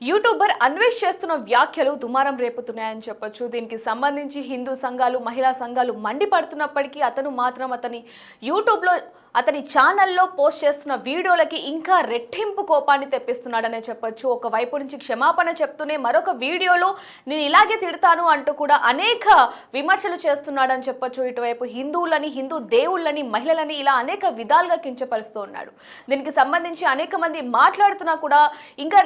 YouTuber Anvesh చేస్తున్న వ్యాఖ్యలు దుమారం రేపుతున్నాయని చెప్పొచ్చు. దీనికి సంబంధించి హిందూ సంఘాలు, మహిళా సంఘాలు మండిపడుతున్నప్పటికీ అతను మాత్రం యూట్యూబ్లో అతని ఛానల్లో పోస్ట్ చేస్తున్న వీడియోలకి ఇంకా రెట్టింపు కోపాన్ని తెప్పిస్తున్నాడనే చెప్పొచ్చు. ఒకవైపు నుంచి క్షమాపణ చెప్తూనే మరొక వీడియోలో నేను ఇలాగే తిడతాను అంటూ కూడా అనేక విమర్శలు చేస్తున్నాడని చెప్పొచ్చు. ఇటువైపు హిందువులని, హిందూ దేవుళ్ళని, మహిళలని ఇలా అనేక విధాలుగా కించపరుస్తూ ఉన్నాడు. దీనికి సంబంధించి అనేక మంది మాట్లాడుతున్నా కూడా ఇంకా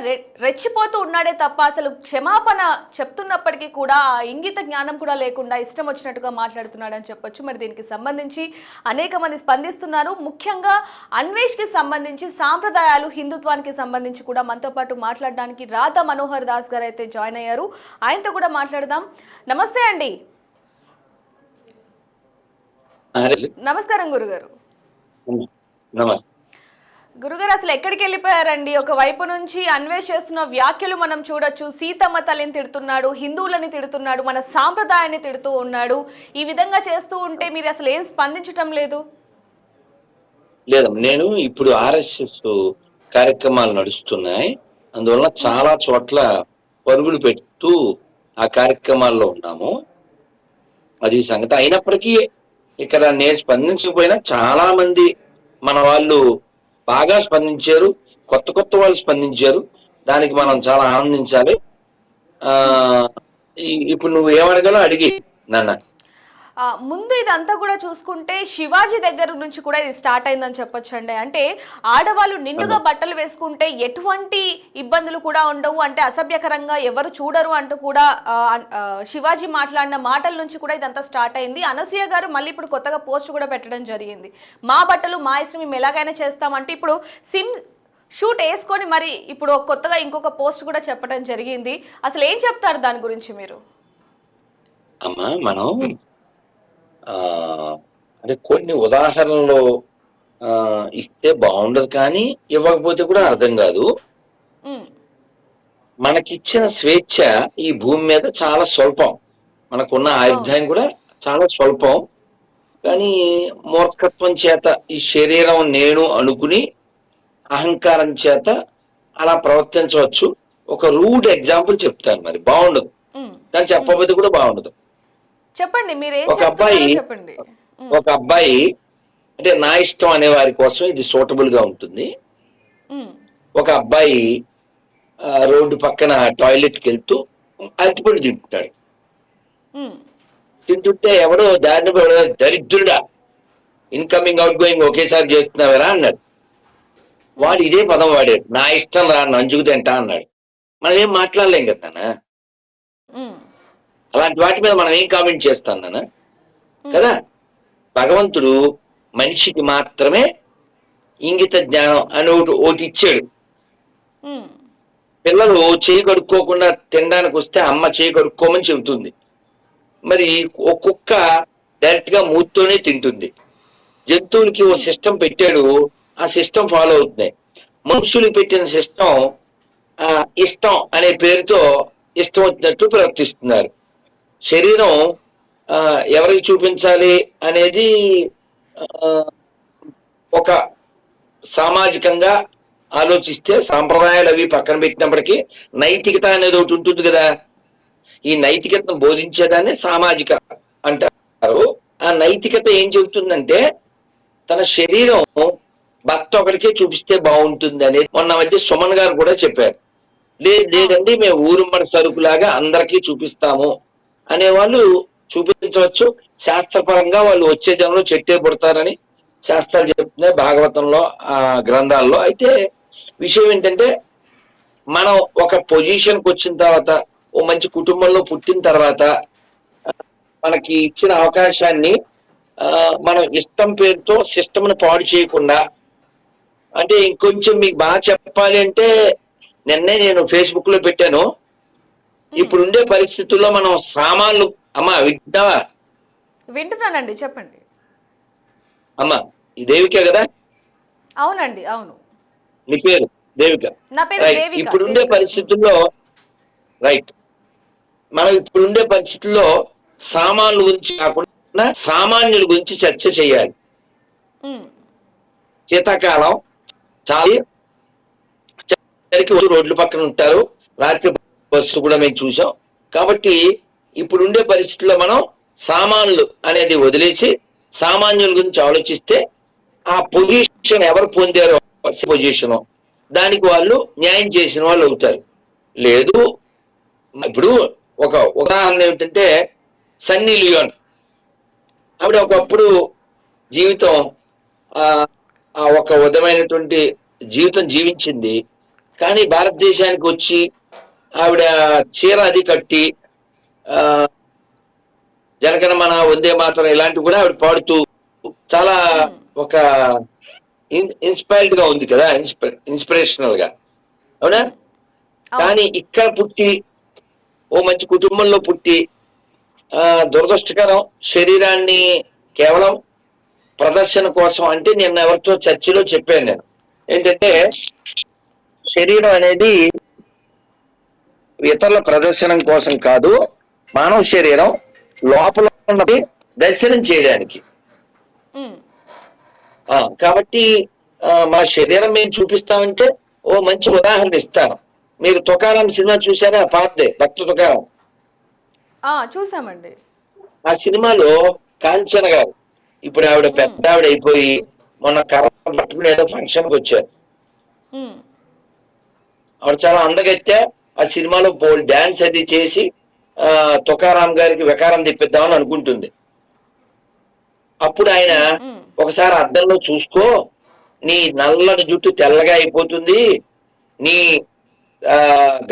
రెచ్చిపోతూ ఉన్నాడే తప్ప అసలు క్షమాపణ చెప్తున్నప్పటికీ కూడా ఆ ఇంగిత జ్ఞానం కూడా లేకుండా ఇష్టం వచ్చినట్టుగా మాట్లాడుతున్నాడని చెప్పొచ్చు. మరి దీనికి సంబంధించి అనేక మంది స్పందిస్తున్నారు. ముఖ్యంగా అన్వేష్కి సంబంధించి సాంప్రదాయాలు, హిందుత్వానికి సంబంధించి కూడా మనతో పాటు మాట్లాడడానికి రాధా మనోహర్ దాస్ గారు అయితే జాయిన్ అయ్యారు. ఆయనతో కూడా మాట్లాడదాం. నమస్తే అండి. నమస్కారం గురుగారు. గురుగారు, అసలు ఎక్కడికి వెళ్ళిపోయారండి? ఒకవైపు నుంచి అన్వేష్ చేస్తున్న వ్యాఖ్యలు మనం చూడొచ్చు. సీతమ్మ తల్లిని తిడుతున్నాడు, హిందువులని తిడుతున్నాడు, మన సాంప్రదాయాన్ని తిడుతూ ఉన్నాడు. ఈ విధంగా చేస్తూ ఉంటే మీరు అసలు ఏం స్పందించటం లేదు? లేదు, నేను ఇప్పుడు ఆర్ఎస్ఎస్ కార్యక్రమాలు నడుస్తున్నాయి, అందువల్ల చాలా చోట్ల పరుగులు పెడుతూ ఆ కార్యక్రమాల్లో ఉన్నాము. అది సంగతి. అయినప్పటికీ ఇక్కడ నేను స్పందించకపోయినా చాలా మంది మన వాళ్ళు బాగా స్పందించారు, కొత్త కొత్త వాళ్ళు స్పందించారు. దానికి మనం చాలా ఆనందించాలి. ఇప్పుడు నువ్వు ఏమడగలో అడిగి నన్ను. ముందు ఇదంతా కూడా చూసుకుంటే శివాజీ దగ్గర నుంచి కూడా ఇది స్టార్ట్ అయిందని చెప్పొచ్చు అండి. అంటే ఆడవాళ్ళు నిండుగా బట్టలు వేసుకుంటే ఎటువంటి ఇబ్బందులు కూడా ఉండవు, అంటే అసభ్యకరంగా ఎవరు చూడరు అంటూ కూడా శివాజీ మాట్లాడిన మాటల నుంచి కూడా ఇదంతా స్టార్ట్ అయింది. అనసూయ గారు మళ్ళీ ఇప్పుడు కొత్తగా పోస్ట్ కూడా పెట్టడం జరిగింది. మా బట్టలు మా ఇష్టం, మేము ఎలాగైనా చేస్తామంటే ఇప్పుడు షూట్ వేసుకొని మరి ఇప్పుడు కొత్తగా ఇంకొక పోస్ట్ కూడా చెప్పడం జరిగింది. అసలు ఏం చెప్తారు దాని గురించి మీరు? అమ్మా, మనం అంటే కొన్ని ఉదాహరణలు ఇస్తే బాగుండదు, కానీ ఇవ్వకపోతే కూడా అర్థం కాదు. మనకిచ్చిన స్వేచ్ఛ ఈ భూమి మీద చాలా స్వల్పం, మనకున్న ఆయుర్దాయం కూడా చాలా స్వల్పం. కానీ మూర్ఖత్వం చేత ఈ శరీరం నేను అనుకుని అహంకారం చేత అలా ప్రవర్తించవచ్చు. ఒక రూడ్ ఎగ్జాంపుల్ చెప్తాను, మరి బాగుండదు కానీ చెప్పకపోతే కూడా బాగుండదు. చెప్పండి, ఒక అబ్బాయి అంటే నా ఇష్టం అనే వారి కోసం ఇది సూటబుల్ గా ఉంటుంది. ఒక అబ్బాయి రోడ్డు పక్కన టాయిలెట్కి వెళ్తూ అరటిపండు తింటున్నాడు. తింటుంటే ఎవడో దారిని దరిద్రుడా, ఇన్కమింగ్ అవుట్ గోయింగ్ ఒకేసారి చేస్తున్నావరా అన్నాడు. వాడు ఇదే పదం వాడాడు, నా ఇష్టం రా, నంజుకు తింటా అన్నాడు. మనం ఏం మాట్లాడలేం కదా, అలాంటి వాటి మీద మనం ఏం కామెంట్ చేస్తాం నాన్న కదా. భగవంతుడు మనిషికి మాత్రమే ఇంగిత జ్ఞానం అని ఒకటి ఇచ్చాడు. పిల్లలు చేయి కడుక్కోకుండా తినడానికి వస్తే అమ్మ చేయి కడుక్కోమని చెబుతుంది. మరి ఓ కుక్క డైరెక్ట్ గా మూతితోనే తింటుంది. జంతువులకి ఓ సిస్టమ్ పెట్టాడు, ఆ సిస్టమ్ ఫాలో అవుతున్నాయి. మనుషులు పెట్టిన సిస్టమ్ ఇష్టం అనే పేరుతో ఇష్టం వచ్చినట్టు ప్రవర్తిస్తున్నారు. శరీరం ఎవరికి చూపించాలి అనేది ఒక సామాజికంగా ఆలోచిస్తే సాంప్రదాయాలు అవి పక్కన పెట్టినప్పటికీ నైతికత అనేది ఒకటి ఉంటుంది కదా. ఈ నైతికతను బోధించేదాన్ని సామాజిక అంటారు. ఆ నైతికత ఏం చెబుతుందంటే తన శరీరం భర్త ఒకరికే చూపిస్తే బాగుంటుంది అనేది మొన్న మధ్య సుమన్ గారు కూడా చెప్పారు. లేదండి మేము ఊరుమ్మడి సరుకులాగా అందరికీ చూపిస్తాము అనేవాళ్ళు చూపించవచ్చు. శాస్త్రపరంగా వాళ్ళు వచ్చే జనంలో చెట్టే పుడతారని శాస్త్రాలు చెప్తున్నాయి భాగవతంలో, ఆ గ్రంథాల్లో. అయితే విషయం ఏంటంటే మనం ఒక పొజిషన్కి వచ్చిన తర్వాత, ఓ మంచి కుటుంబంలో పుట్టిన తర్వాత మనకి ఇచ్చిన అవకాశాన్ని మనం ఇష్టం పేరుతో సిస్టమ్ను పాడు చేయకుండా, అంటే ఇంకొంచెం మీకు బాగా చెప్పాలి అంటే నిన్నే నేను ఫేస్బుక్ లో పెట్టాను, ఇప్పుడుండే పరిస్థితుల్లో మనం సామాన్లు, అమ్మా వింటావా? వింటున్నానండి, చెప్పండి. అమ్మా ఈ దేవిక కదా? అవునండి, అవును. నీ పేరు దేవిక? ఇప్పుడుండే పరిస్థితుల్లో రైట్, మనం ఇప్పుడుండే పరిస్థితుల్లో సామాన్ల గురించి కాకుండా సామాన్యుల గురించి చర్చ చేయాలి. శీతాకాలం చాలా రోడ్ల పక్కన ఉంటారు, రాత్రి బస్సు కూడా మేము చూసాం. కాబట్టి ఇప్పుడుండే పరిస్థితుల్లో మనం సామాన్లు అనేది వదిలేసి సామాన్యుల గురించి ఆలోచిస్తే ఆ పొజిషన్ ఎవరు పొందారో పొజిషన్ దానికి వాళ్ళు న్యాయం చేసిన వాళ్ళు అవుతారు. లేదు, ఇప్పుడు ఒక ఉదాహరణ ఏమిటంటే సన్నీ లియోన్, ఆవిడ ఒకప్పుడు జీవితం ఆ ఒక విధమైనటువంటి జీవితం జీవించింది. కానీ భారతదేశానికి వచ్చి ఆవిడ చీర అది కట్టి జనగణమన వందే మాతరం ఇలాంటివి కూడా ఆవిడ పాడుతూ చాలా ఒక ఇన్స్పైర్డ్ గా ఉంది కదా, ఇన్స్పిరేషనల్ గా, అవునా? కానీ ఇక్కడ పుట్టి ఓ మంచి కుటుంబంలో పుట్టి దురదృష్టకరం శరీరాన్ని కేవలం ప్రదర్శన కోసం, అంటే నిన్న ఎవరితో చర్చలో చెప్పాను నేను ఏంటంటే శరీరం అనేది ఇతరుల ప్రదర్శనం కోసం కాదు, మానవ శరీరం లోపల ఉన్నది దర్శనం చేయడానికి. కాబట్టి మా శరీరం మేము చూపిస్తామంటే ఓ మంచి ఉదాహరణ ఇస్తాను. మీరు తుకారాం సినిమా చూసారా? పాతదే, భక్త తుకారాం. చూసామండి. ఆ సినిమాలో కాంచన గారు ఇప్పుడు ఆవిడ పెద్ద ఆవిడ అయిపోయి మొన్న కర్ర పట్టుకుని ఏదో ఫంక్షన్కి వచ్చారు. ఆవిడ చాలా అందగత్తే. ఆ సినిమాలో డాన్స్ అది చేసి తుకారాం గారికి వికారం తెప్పిద్దామని అనుకుంటుంది. అప్పుడు ఆయన ఒకసారి అద్దంలో చూసుకో, నీ నల్లని జుట్టు తెల్లగా అయిపోతుంది, నీ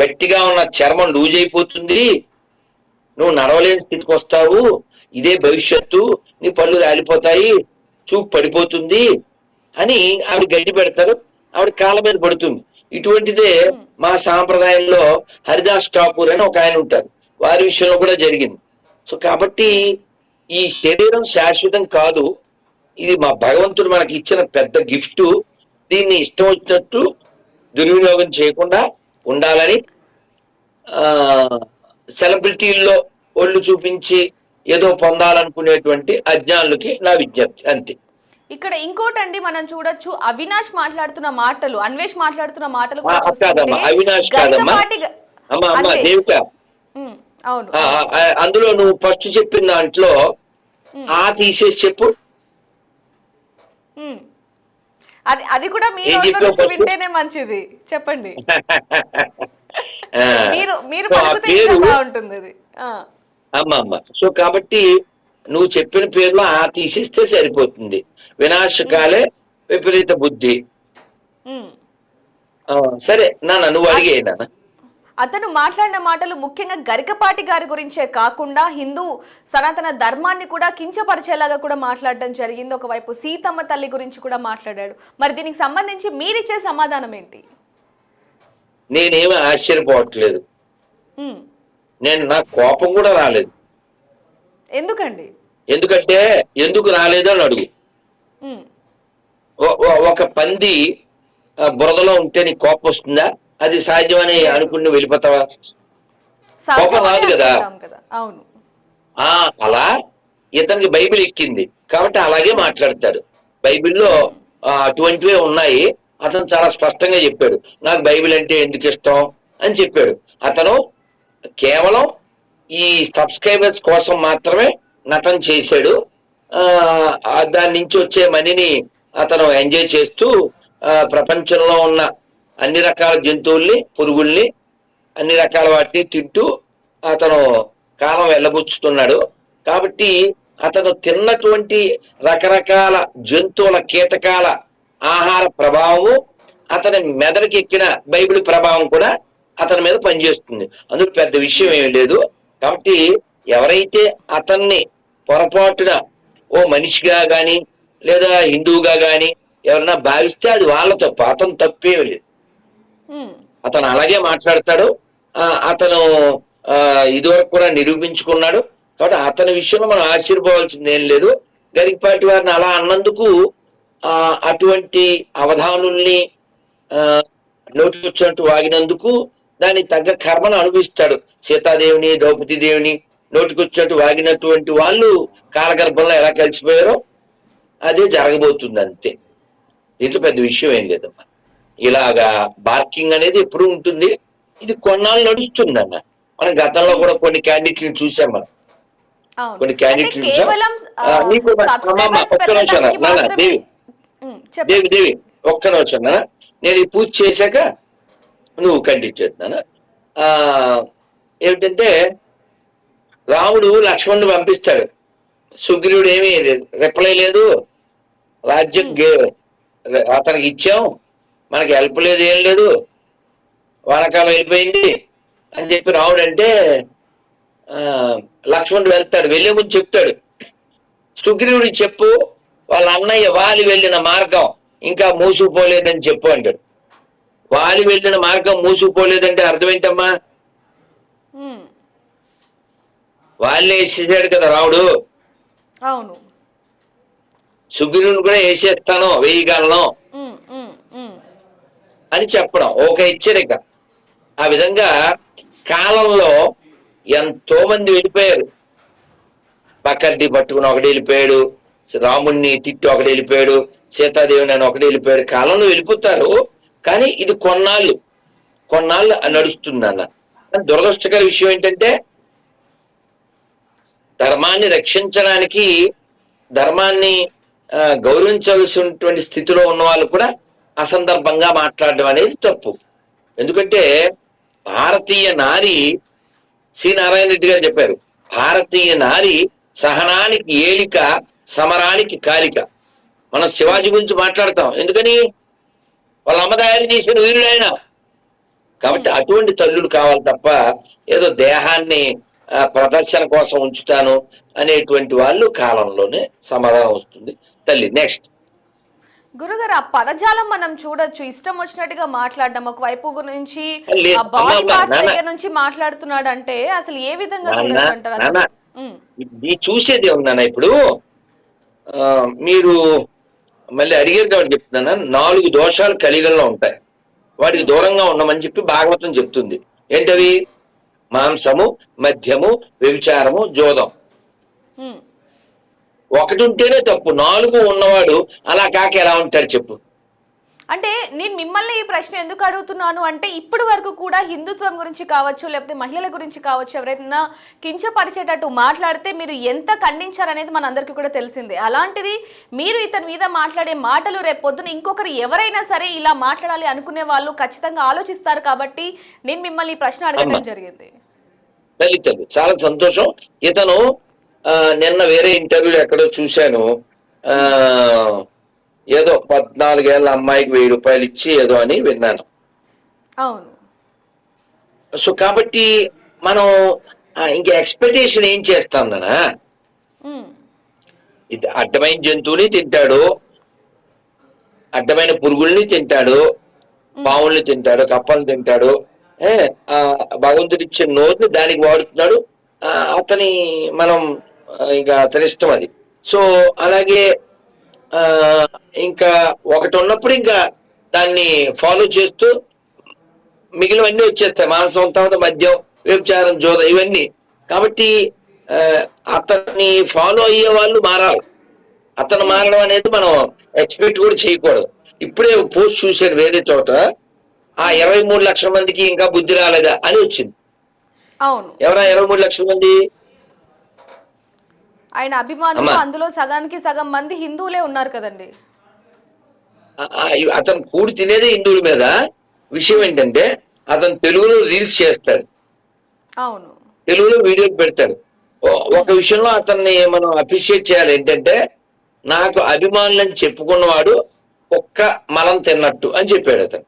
గట్టిగా ఉన్న చర్మం లూజ్ అయిపోతుంది, నువ్వు నడవలేని స్థితికి వస్తావు, ఇదే భవిష్యత్తు, నీ పళ్ళు రాలిపోతాయి, చూపు పడిపోతుంది అని ఆవిడ గడ్డి పెడతారు. ఆవిడ కాళ్ళ మీద పడుతుంది. ఇటువంటిదే మా సాంప్రదాయంలో హరిదాస్ ఠాకూర్ అని ఒక ఆయన ఉంటారు, వారి విషయంలో కూడా జరిగింది. సో కాబట్టి ఈ శరీరం శాశ్వతం కాదు, ఇది మా భగవంతుడు మనకి ఇచ్చిన పెద్ద గిఫ్ట్. దీన్ని ఇష్టం వచ్చినట్టు దుర్వినియోగం చేయకుండా ఉండాలని సెలబ్రిటీల్లో ఒళ్ళు చూపించి ఏదో పొందాలనుకునేటువంటి అజ్ఞానులకి నా విజ్ఞప్తి, అంతే. ఇక్కడ ఇంకోటండి, మనం చూడొచ్చు అవినాష్ మాట్లాడుతున్న మాటలు, అన్వేష్ మాట్లాడుతున్న మాటలు అవినాష్ కాదమ్మా, దేవిక. అవును, అందులో నువ్వు ఫస్ట్ చెప్పిన దాంట్లో తీసేసి చెప్పు. అది కూడా మీరు వింటేనే మంచిది, చెప్పండి. మీరు బాగుంటుంది అది. అమ్మ సో కాబట్టి నువ్వు చెప్పిన పేర్లో తీసేస్తే సరిపోతుంది. వినాశకాలే విపరీత బుద్ధి. సరే నాన్న, నువ్వు అడిగే నాన్న. అతను మాట్లాడిన మాటలు ముఖ్యంగా గరికపాటి గారి గురించే కాకుండా హిందూ సనాతన ధర్మాన్ని కూడా కించపరిచేలాగా కూడా మాట్లాడడం జరిగింది. ఒకవైపు సీతమ్మ తల్లి గురించి కూడా మాట్లాడాడు. మరి దీనికి సంబంధించి మీరిచ్చే సమాధానం ఏంటి? నేనేమి ఆశ్చర్యపోవట్లేదు, నా కోపం కూడా రాలేదు. ఎందుకండి? ఎందుకంటే ఎందుకు రాలేదు అని అడుగు. ఒక పంది బురదలో ఉంటే నీకు కోపం వస్తుందా? అది సహజమని అనుకుని వెళ్ళిపోతావా? కోపం రాదు కదా. అవును. అలా ఇతనికి బైబిల్ ఎక్కింది కాబట్టి అలాగే మాట్లాడతాడు. బైబిల్లో అటువంటివే ఉన్నాయి. అతను చాలా స్పష్టంగా చెప్పాడు, నాకు బైబిల్ అంటే ఎందుకు ఇష్టం అని చెప్పాడు. అతను కేవలం ఈ సబ్స్క్రైబర్స్ కోసం మాత్రమే నటన చేశాడు. దాని నుంచి వచ్చే మనీని అతను ఎంజాయ్ చేస్తూ ప్రపంచంలో ఉన్న అన్ని రకాల జంతువుల్ని, పురుగుల్ని, అన్ని రకాల వాటిని తింటూ అతను కాలం వెళ్ళబుచ్చుతున్నాడు. కాబట్టి అతను తిన్నటువంటి రకరకాల జంతువుల, కీటకాల ఆహార ప్రభావము అతని మెదడుకి ఎక్కిన బైబిల్ ప్రభావం కూడా అతని మీద పనిచేస్తుంది. అందుకు పెద్ద విషయం ఏమి లేదు. కాబట్టి ఎవరైతే అతన్ని పొరపాటున ఓ మనిషిగా గాని లేదా హిందువుగా గాని ఎవరన్నా భావిస్తే అది వాళ్ళ తప్పు, అతను తప్పేమి లేదు. అతను అలాగే మాట్లాడతాడు. అతను ఇదివరకు కూడా నిరూపించుకున్నాడు. కాబట్టి అతని విషయంలో మనం ఆశ్చర్యపోవాల్సింది ఏం లేదు. గరికపాటి వారిని అలా అన్నందుకు అటువంటి అవధానుల్ని నోటికొచ్చినట్టు వాగినందుకు దానికి తగ్గ కర్మను అనుభవిస్తాడు. సీతాదేవిని, ద్రౌపదీదేవిని నోటికొచ్చినట్టు వాగినటువంటి వాళ్ళు కాలగర్భంలో ఎలా కలిసిపోయారో అదే జరగబోతుంది, అంతే. దీంట్లో పెద్ద విషయం ఏం లేదమ్మా. ఇలాగా బార్కింగ్ అనేది ఎప్పుడు ఉంటుంది. ఇది కొన్నాళ్ళు నడుస్తుందన్న. మనం గతంలో కూడా కొన్ని క్యాండిడేట్లను చూసాం మనం. అవును. కొన్ని అంటే క్యాండిడేట్లు చూసాం. కేవలం నీకు అమ్మమ్మ సబ్స్క్రైబర్స్ ఒక్క నిమిషం పెరగడానికి నాన్న మాత్రమే. దేవి చెప్పండి. దేవి దేవి ఒక్క నిమిషం నాన్న. నేను ఈ పూజ చేశాక నువ్వు కంటిన్యూ చేస్తున్నాను. ఆ ఏమిటంటే రాముడు లక్ష్మణుడు పంపిస్తాడు. సుగ్రీవుడు ఏమీ రిప్లై లేదు. రాజ్యం అతనికి ఇచ్చాం, మనకి హెల్ప్ లేదు, ఏం లేదు, వానకాలం వెళ్ళిపోయింది అని చెప్పి రాముడు అంటే లక్ష్మణుడు వెళ్తాడు. వెళ్ళే ముందు చెప్తాడు, సుగ్రీవుడు చెప్పు వాళ్ళ అన్నయ్య వాలి వెళ్ళిన మార్గం ఇంకా మూసుకుపోలేదని చెప్పు అంటాడు. వాలి వెళ్ళిన మార్గం మూసుకుపోలేదంటే అర్థం ఏంటమ్మా? వాళ్ళే వేసేసాడు కదా రాముడు. అవును. సుగ్రీవుని కూడా వేసేస్తాను, వేయగలను అని చెప్పడం ఒక హెచ్చరిక. ఆ విధంగా కాలంలో ఎంతో మంది వెళ్ళిపోయారు. పక్కర్ది పట్టుకుని ఒకటి వెళ్ళిపోయాడు, రాముణ్ణి తిట్టి ఒకటి వెళ్ళిపోయాడు, సీతాదేవిని అని ఒకటి వెళ్ళిపోయాడు. కాలంలో వెళ్ళిపోతారు, కానీ ఇది కొన్నాళ్ళు నడుస్తుంది అన్న. దురదృష్టకర విషయం ఏంటంటే ధర్మాన్ని రక్షించడానికి, ధర్మాన్ని గౌరవించవలసినటువంటి స్థితిలో ఉన్న వాళ్ళు కూడా అసందర్భంగా మాట్లాడడం అనేది తప్పు. ఎందుకంటే భారతీయ నారి, సి నారాయణ రెడ్డి గారు చెప్పారు, భారతీయ నారి సహనానికి ఏలిక, సమరానికి కాలిక. మనం శివాజీ గురించి మాట్లాడతాం, ఎందుకని వాళ్ళ అమ్మ తయారు చేసిన వీరుడైన. కాబట్టి అటువంటి తల్లులు కావాలి తప్ప ఏదో దేహాన్ని ప్రదర్శన కోసం ఉంచుతాను అనేటువంటి వాళ్ళు కాలంలోనే సమాధానం వస్తుంది తల్లి. నెక్స్ట్ గురుగారు, ఆ పదజాలం మనం చూడొచ్చు, ఇష్టం వచ్చినట్టుగా మాట్లాడడం. ఒకవైపు గురించి బాడీ పార్ట్స్ దగ్గర నుంచి మాట్లాడుతున్నాడు అంటే అసలు ఏ విధంగా చూడొచ్చు అంటారు? చూసేది ఉందన్న. ఇప్పుడు మీరు మళ్ళీ అడిగేది కాబట్టి చెప్తున్నా, 4 దోషాలు కలిగల్లో ఉంటాయి, వాటికి దూరంగా ఉండమని చెప్పి భాగవతం చెప్తుంది. ఏంటవి? మాంసము, మద్యము, వ్యభిచారము, జోదం. ఒకటి ఉంటేనే తప్పు, 4 ఉన్నవాడు అలా కాక ఎలా ఉంటాడు చెప్పు? అంటే నేను మిమ్మల్ని ఈ ప్రశ్న ఎందుకు అడుగుతున్నాను అంటే, ఇప్పటి వరకు కూడా హిందుత్వం గురించి కావచ్చు, లేకపోతే మహిళల గురించి కావచ్చు, ఎవరైనా కించపరిచేటట్టు మాట్లాడితే మీరు ఎంత ఖండించారనేది మనందరికీ కూడా తెలిసిందే. అలాంటిది మీరు ఇతని మీద మాట్లాడే మాటలు రేపు పొద్దున ఇంకొకరు ఎవరైనా సరే ఇలా మాట్లాడాలి అనుకునే వాళ్ళు ఖచ్చితంగా ఆలోచిస్తారు. కాబట్టి నేను మిమ్మల్ని ఈ ప్రశ్న అడగడం జరిగింది. చాలా సంతోషం. ఇతను నిన్న వేరే ఇంటర్వ్యూ ఎక్కడో చూశాను, ఏదో 14 ఏళ్ల అమ్మాయికి 1000 రూపాయలు ఇచ్చి ఏదో అని విన్నాను. అవును. సో కాబట్టి మనం ఇంకా ఎక్స్పెక్టేషన్ ఏం చేస్తాందనా? ఇది అడ్డమైన జంతువుని తింటాడు, అడ్డమైన పురుగుల్ని తింటాడు, పావుల్ని తింటాడు, కప్పల్ని తింటాడు, భగవంతుడు ఇచ్చే నోరుని దానికి వాడుతున్నాడు. అతని మనం ఇంకా అతని ఇష్టం అది. సో అలాగే ఇంకా ఒకటి ఉన్నప్పుడు ఇంకా దాన్ని ఫాలో చేస్తూ మిగిలినవన్నీ వచ్చేస్తాయి. మాంసం, తర్వాత మద్యం, వ్యభిచారం, జోదం, ఇవన్నీ. కాబట్టి అతన్ని ఫాలో అయ్యే వాళ్ళు మారాలి. అతను మారడం అనేది మనం ఎక్స్పెక్ట్ కూడా చేయకూడదు. ఇప్పుడే పోస్ట్ చూశాను వేరే చోట, 23 లక్షల మందికి ఇంకా బుద్ధి రాలేదా అని వచ్చింది. అవును. ఎవరా 23 లక్షల మంది? ఆయన అభిమానులు, అందులో సగానికి సగం మంది హిందువులే ఉన్నారు కదండి. అతను కూడి తినేదే హిందువుల మీద. విషయం ఏంటంటే అతను తెలుగులో రీల్స్ చేస్తాడు, అవును, తెలుగులో వీడియోలు పెడతాడు. ఒక విషయంలో అతన్ని మనం అప్రిషియేట్ చేయాలి. ఏంటంటే నాకు అభిమానులని చెప్పుకున్నవాడు ఒక్క మలం తిన్నట్టు అని చెప్పాడు అతను.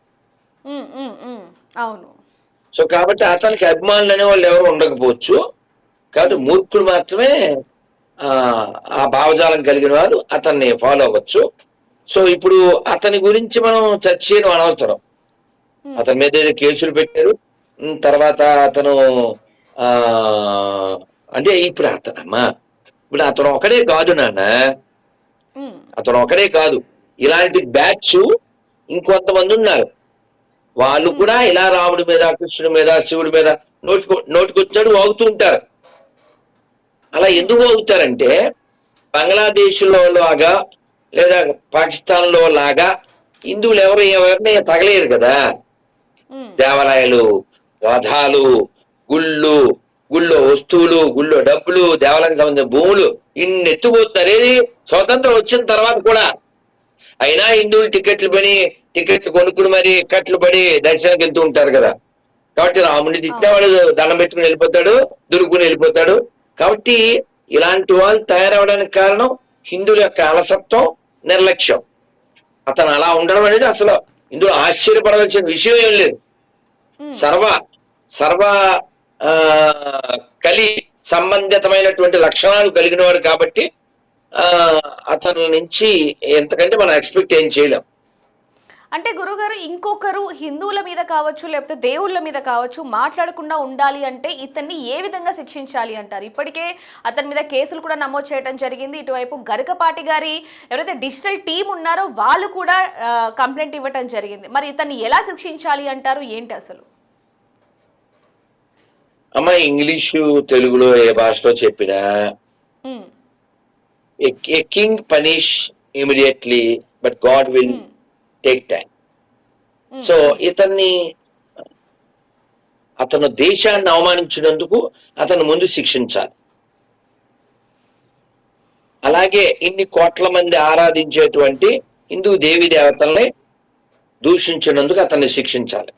అవును. సో కాబట్టి అతనికి అభిమానులు అనే వాళ్ళు ఎవరు ఉండకపోవచ్చు. కాబట్టి మూర్ఖులు మాత్రమే ఆ భావజాలం కలిగిన వారు అతన్ని ఫాలో అవ్వచ్చు. సో ఇప్పుడు అతని గురించి మనం చర్చ చేయడం అనవసరం. అతని మీద ఏదో కేసులు పెట్టారు, తర్వాత అతను అంటే ఇప్పుడు అతను ఒకడే కాదు నాన్న, అతను ఒకడే కాదు, ఇలాంటి బ్యాచ్ ఇంకొంతమంది ఉన్నారు. వాళ్ళు కూడా ఇలా రాముడి మీద, కృష్ణుడి మీద, శివుడి మీద నోటికొచ్చినట్టు వాగుతూ ఉంటారు. అలా ఎందుకు వాగుతారంటే బంగ్లాదేశ్ లో లాగా లేదా పాకిస్తాన్ లో లాగా హిందువులు ఎవరిని తగలేరు కదా. దేవాలయాలు రథాలు, గుళ్ళు, గుళ్ళో వస్తువులు, గుళ్ళో డబ్బులు, దేవాలయానికి సంబంధించిన భూములు ఇన్ని ఎత్తుపోతున్నారు. ఏది స్వతంత్రం వచ్చిన తర్వాత కూడా. అయినా హిందువులు టికెట్లు కొనుక్కుని మరి కట్లు పడి దర్శనానికి వెళ్తూ ఉంటారు కదా. కాబట్టి రాముడిని తిట్టినవాడు దండం పెట్టుకుని వెళ్ళిపోతాడు, దురుకుని వెళ్ళిపోతాడు. కాబట్టి ఇలాంటి వాళ్ళు తయారవడానికి కారణం హిందువుల యొక్క అలసత్వం, నిర్లక్ష్యం. అతను అలా ఉండడం అనేది అసలు ఇందులో ఆశ్చర్యపడవలసిన విషయం ఏం లేదు. సర్వ కలి సంబంధితమైనటువంటి లక్షణాలు కలిగిన వాడు కాబట్టి అతని నుంచి ఎంతకంటే మనం ఎక్స్పెక్ట్ ఏం చేయలేం. అంటే గురుగారు, ఇంకొకరు హిందువుల మీద కావచ్చు లేకపోతే దేవుళ్ళ మీద కావచ్చు మాట్లాడకుండా ఉండాలి అంటే ఇతన్ని ఏ విధంగా శిక్షించాలి అంటారు? ఇప్పటికే అతని మీద కేసులు కూడా నమోదు చేయడం జరిగింది. ఇటువైపు గరికపాటి గారి ఎవరైతే డిజిటల్ టీం ఉన్నారో వాళ్ళు కూడా కంప్లైంట్ ఇవ్వటం జరిగింది. మరి ఇతన్ని ఎలా శిక్షించాలి అంటారు? ఏంటి అసలు? అమ్మ, ఇంగ్లీషు తెలుగులో ఏ భాషలో చెప్పినా a king punish immediately but God will take time. So అతను దేశాన్ని అవమానించినందుకు అతను ముందు శిక్షించాలి. అలాగే ఇన్ని కోట్ల మంది ఆరాధించేటువంటి హిందూ దేవీ దేవతల్ని దూషించినందుకు అతన్ని శిక్షించాలి.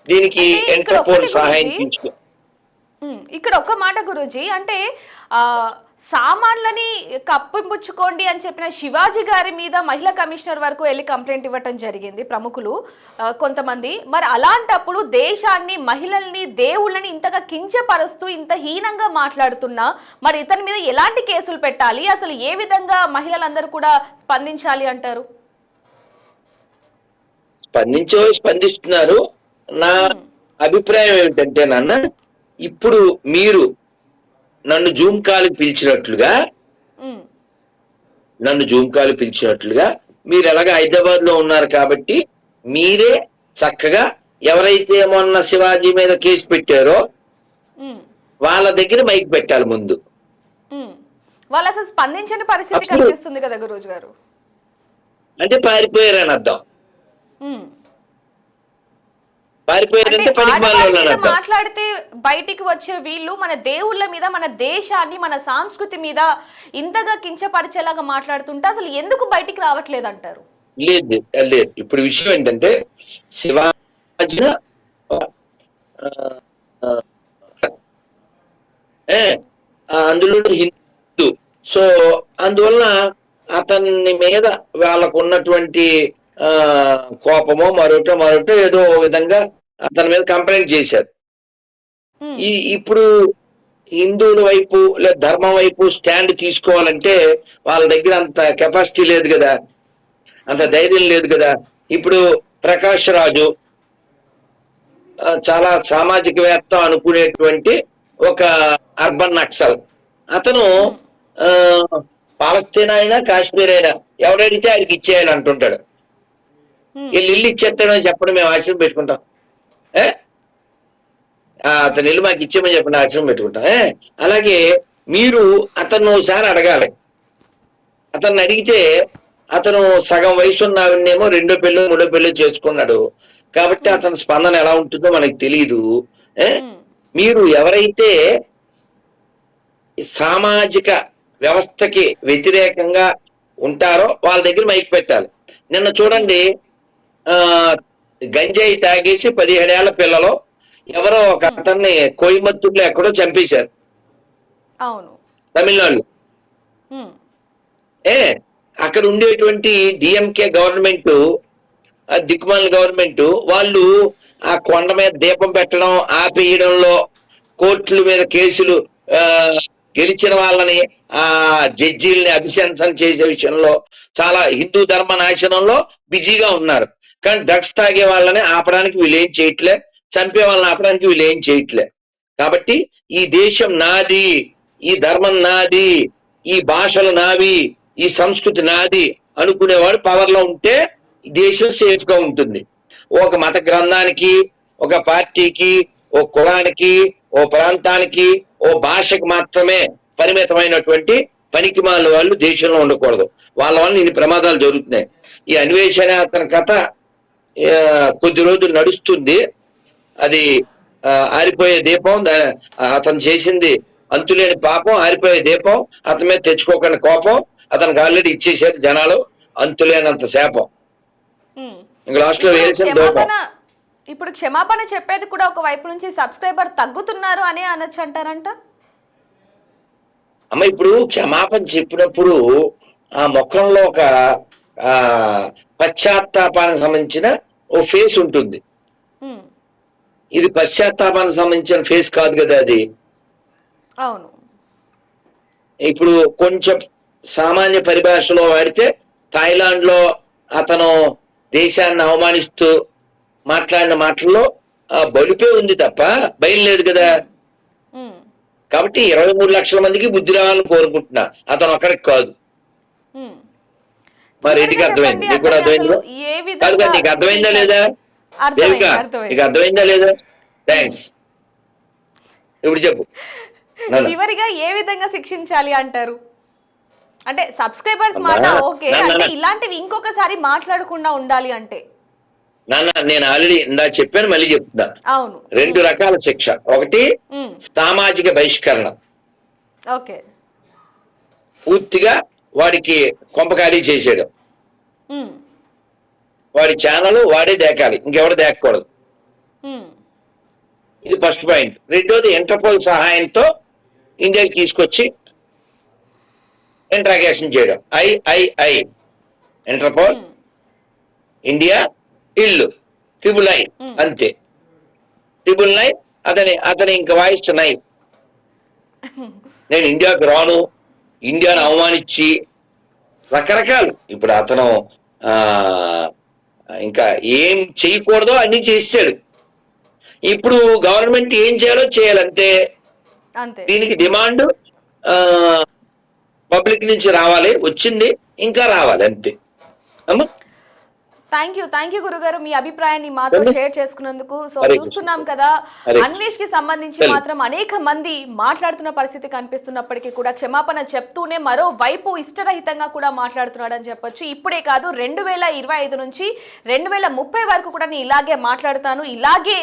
దీనికి ఇంటర్పోల్ సహాయం తీసుకో. ఇక్కడ ఒక మాట గురూజీ, అంటే సామాన్లని కప్పిపుచ్చుకోండి అని చెప్పిన శివాజీ గారి మీద మహిళా కమిషనర్ వరకు వెళ్ళి కంప్లైంట్ ఇవ్వటం జరిగింది ప్రముఖులు కొంతమంది. మరి అలాంటప్పుడు దేశాన్ని, మహిళల్ని, దేవుళ్ళని ఇంతగా కించపరుస్తూ ఇంత హీనంగా మాట్లాడుతున్నా మరి ఇతని మీద ఎలాంటి కేసులు పెట్టాలి? అసలు ఏ విధంగా మహిళలందరూ కూడా స్పందించాలి అంటారు? స్పందిస్తున్నారు. నా అభిప్రాయం ఏమిటంటే, నాన్న, ఇప్పుడు మీరు నన్ను జూమ్ కాల్కి పిలిచినట్లుగా మీరు ఎలాగ హైదరాబాద్ లో ఉన్నారు కాబట్టి మీరే చక్కగా ఎవరైతే మొన్న శివాజీ మీద కేసు పెట్టారో వాళ్ళ దగ్గర మైక్ పెట్టాలి ముందు. వాళ్ళు అసలు స్పందించని పరిస్థితి కనిపిస్తుంది కదా గురూజీ గారు. అంటే పారిపోయారని అర్థం. మాట్లాడితే బయటికి వచ్చే వీళ్ళు మన దేవుళ్ళ మీద, మన దేశాన్ని, మన సంస్కృతి మీద ఇంతగా కించపరిచేలాగా మాట్లాడుతుంటే అసలు ఎందుకు బయటికి రావట్లేదు అంటారు? లేదు. ఇప్పుడు విషయం ఏంటంటే, శివాజీ అందులో హిందూ, సో అందువలన అతని మీద వాళ్ళకు ఉన్నటువంటి కోపమో మరొకటో ఏదో విధంగా అతని మీద కంప్లైంట్ చేశారు. ఇప్పుడు హిందువుల వైపు లేదా ధర్మం వైపు స్టాండ్ తీసుకోవాలంటే వాళ్ళ దగ్గర అంత కెపాసిటీ లేదు కదా, అంత ధైర్యం లేదు కదా. ఇప్పుడు ప్రకాష్ రాజు చాలా సామాజికవేత్త అనుకునేటువంటి ఒక అర్బన్ నక్సల్. అతను పాలస్తీనా అయినా కాశ్మీర్ అయినా ఎవడడితే ఆయనకి ఇచ్చేయాలి అంటుంటాడు. వీళ్ళు ఇల్లు ఇచ్చేస్తాడని చెప్పడం మేము ఆశ్రమం పెట్టుకుంటాం. అతను ఇల్లు మాకు ఇచ్చేమని చెప్పండి, ఆశ్రమం పెట్టుకుంటాం. అలాగే మీరు అతను ఒకసారి అడగాలి. అతన్ని అడిగితే అతను సగం వయసు ఉన్నవాడినేమో 2వ పెళ్ళి 3వ పెళ్ళి చేసుకున్నాడు కాబట్టి అతని స్పందన ఎలా ఉంటుందో మనకి తెలియదు. మీరు ఎవరైతే సామాజిక వ్యవస్థకి వ్యతిరేకంగా ఉంటారో వాళ్ళ దగ్గర మైక్ పెట్టాలి. నిన్న చూడండి, గంజాయి తాగేసి 17 ఏళ్ల పిల్లలు ఎవరో ఒక అతన్ని కోయంబత్తూరులో ఎక్కడో చంపేశారు, తమిళనాడు. అక్కడ ఉండేటువంటి డిఎంకే గవర్నమెంట్, దిక్కుమాలిన గవర్నమెంట్, వాళ్ళు ఆ కొండ మీద దీపం పెట్టడం ఆపేయడంలో, కోర్టుల మీద కేసులు గెలిచిన వాళ్ళని ఆ జడ్జీలని అభిశంసన చేసే విషయంలో చాలా హిందూ ధర్మ నాశనంలో బిజీగా ఉన్నారు. కానీ డ్రగ్స్ తాగే వాళ్ళని ఆపడానికి వీళ్ళు ఏం చేయట్లే, చంపే వాళ్ళని ఆపడానికి వీళ్ళు ఏం చేయట్లే. కాబట్టి ఈ దేశం నాది, ఈ ధర్మం నాది, ఈ భాషలు నావి, ఈ సంస్కృతి నాది అనుకునేవాడు పవర్ లో ఉంటే దేశం సేఫ్ గా ఉంటుంది. ఒక మత గ్రంథానికి, ఒక పార్టీకి, ఓ కులానికి, ఓ ప్రాంతానికి, ఓ భాషకు మాత్రమే పరిమితమైనటువంటి పనికిమాలిన వాళ్ళు దేశంలో ఉండకూడదు. వాళ్ళ వల్ల ఇన్ని ప్రమాదాలు జరుగుతున్నాయి. ఈ అన్వేషణ అతని కథ కొద్ది రోజులు నడుస్తుంది. అది ఆరిపోయే దీపం, అతను చేసింది అంతులేని పాపం, ఆరిపోయే దీపం, అతని మీద తెచ్చుకోకుండా కోపం, అతనికి ఆల్రెడీ ఇచ్చేసారు జనాలు, అంతులేనంత శాపం. ఉమ్. ఇంక లాస్ట్ లో ఇప్పుడు వేసిన దూపం. ఇప్పుడు క్షమాపణ చెప్పేది కూడా ఒక వైపు నుంచి సబ్స్క్రైబర్ తగ్గుతున్నారు అని అనొచ్చు అంటారంట. అమ్మ ఇప్పుడు క్షమాపణ చెప్పినప్పుడు ఆ ముఖంలో ఒక ఆ పశ్చాత్తాపానికి సంబంధించిన ఓ ఫేస్ ఉంటుంది. ఉమ్. ఇది పశ్చాత్తాపానికి సంబంధించిన ఫేస్ కాదు కదా అది. అవును. ఇప్పుడు కొంచెం సామాన్య పరిభాషలో వాడితే థాయిలాండ్ లో అతను దేశాన్ని అవమానిస్తూ మాట్లాడిన మాటల్లో బలుపే ఉంది తప్ప భయం లేదు కదా. ఉమ్. కాబట్టి 23 లక్షల మందికి బుద్ధి రావాలని కోరుకుంటున్నా, అతను అక్కడికి కాదు. ఉమ్. మరి ఇంటికి అర్థమైంది, నీకు కూడా అర్థమైంది ఏ కాదు కదా, నీకు అర్థమైందా లేదా దేవిక, నీకు అర్థమైందా లేదా? థ్యాంక్స్. ఇప్పుడు చెప్పు. చివరిగా ఏ విధంగా శిక్షించాలి అంటారు? అంటే సబ్స్క్రైబర్స్ మాట ఓకే, అంటే ఇలాంటివి ఇంకొకసారి మాట్లాడకుండా ఉండాలి అంటే. నాన్న నేను ఆల్రెడీ ఇందా చెప్పాను, మళ్ళీ చెప్తున్నా. అవును. 2 రకాల శిక్ష. ఒకటి సామాజిక బహిష్కరణ, ఓకే, పూర్తిగా వాడికి కొంపకారీ చేసేయడం, వాడి ఛానల్ వాడే దేకాలి, ఇంకెవరు దేకూడదు. ఇది ఫస్ట్ పాయింట్. రెండోది ఇంటర్పోల్ సహాయంతో ఇండియాకి తీసుకొచ్చి ఇంట్రాగేషన్ చేయడం. ఐ ఇంటర్పోల్, ఇండియా, ఇల్లు, ట్రిబుల్ అంతే. ట్రిబుల్ 9 అతని ఇంక వాయిస్ 9. నేను ఇండియాకి రాను, ఇండియాను అవమానించి రకరకాలు. ఇప్పుడు అతను ఇంకా ఏం చేయకూడదో అన్ని చేసాడు. ఇప్పుడు గవర్నమెంట్ ఏం చేయాలో చేయాలంతే. దీనికి డిమాండ్ పబ్లిక్ నుంచి రావాలి, వచ్చింది, ఇంకా రావాలి, అంతే. అమ్మా థ్యాంక్ యూ గురుగారు, మీ అభిప్రాయాన్ని మాతో షేర్ చేసుకున్నందుకు. సో చూస్తున్నాం కదా, అన్వేష్ కి సంబంధించి మాత్రం అనేక మంది మాట్లాడుతున్న పరిస్థితి కనిపిస్తున్నప్పటికీ కూడా క్షమాపణ చెప్తూనే మరో వైపు ఇష్టరహితంగా కూడా మాట్లాడుతున్నాడని చెప్పొచ్చు. ఇప్పుడే కాదు, 2025 నుంచి 2030 వరకు కూడా నేను ఇలాగే మాట్లాడతాను, ఇలాగే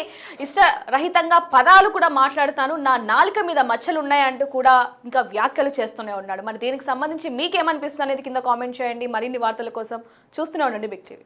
ఇష్టరహితంగా పదాలు కూడా మాట్లాడతాను, నా నాలుక మీద మచ్చలు ఉన్నాయంటూ కూడా ఇంకా వ్యాఖ్యలు చేస్తూనే ఉన్నాడు. మరి దీనికి సంబంధించి మీకేమనిపిస్తుంది అనేది కింద కామెంట్ చేయండి. మరిన్ని వార్తల కోసం చూస్తూనే ఉండండి బిగ్ టీవీ.